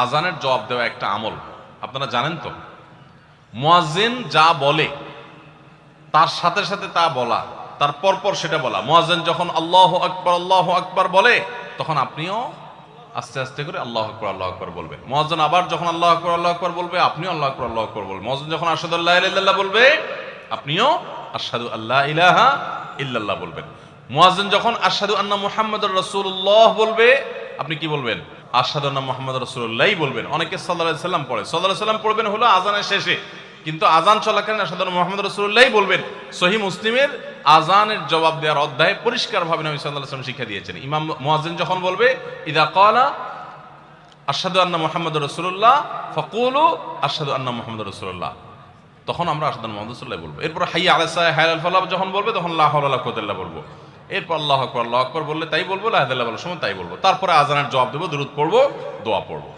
আজানের জবাব দেওয়া একটা আমল, আপনারা জানেন তো। মুয়াজ্জিন যা বলে তার সাথে সাথে তা বলা, তার পরপর সেটা বলা। মুয়াজ্জিন যখন আল্লাহু আকবার বলে, তখন আপনিও আস্তে আস্তে করে আল্লাহু আকবার বলবেন। মুয়াজ্জিন আবার যখন আল্লাহু আকবার বলবে, আপনিও আল্লাহু আকবার বলবেন। মুয়াজ্জিন যখন আশহাদু আল্লা ইলাহা ইল্লাল্লাহ বলবে, আপনিও আশহাদু আল্লা ইলাহা ইল্লাল্লাহ বলবেন। মুয়াজ্জিন যখন আশহাদু আন্না মুহাম্মাদুর রাসূলুল্লাহ বলবে, আপনি কি বলবেন? আশহাদু আন্না মুহাম্মাদুর রাসূলুল্লাহই বলবেন। অনেকে সাল্লাল্লাহু আলাইহি সাল্লাম পড়ে, সাল্লাল্লাহু আলাইহি সাল্লাম পড়বেন হলো আযানের শেষে, কিন্তু আযান চলাকালীন আশহাদু আন্না মুহাম্মাদুর রাসূলুল্লাহই বলবেন। সহিহ মুসলিমের আযানের জবাব দেওয়ার অধ্যায়ে পরিষ্কারভাবে নবী সাল্লাল্লাহু আলাইহি ওয়াসাল্লাম শিক্ষা দিয়েছেন। ইমাম মুয়াজ্জিন যখন বলবে, ইযা ক্বালা আশহাদু আন্না মুহাম্মাদুর রাসূলুল্লাহ ফাকুলু আশহাদু আন্না মুহাম্মাদুর রাসূলুল্লাহ, তখন আমরা আশহাদু আন্না মুহাম্মাদুর রাসূলুল্লাহ বলবো। এরপর হাইয়া আলাস সালাহ হাইয়া আল ফালাহ যখন বলবে, তখন লা হাওলা ওয়ালা কুওয়াতা ইল্লা বলবো। এরপর আল্লাহু আকবার বললে তাই বলবো, লা ইলাহা ইল্লাল্লাহ বলার সময় তাই বলবো। তারপরে আযানের জবাব দেবো, দুরূদ পড়বো, দোয়া পড়বো।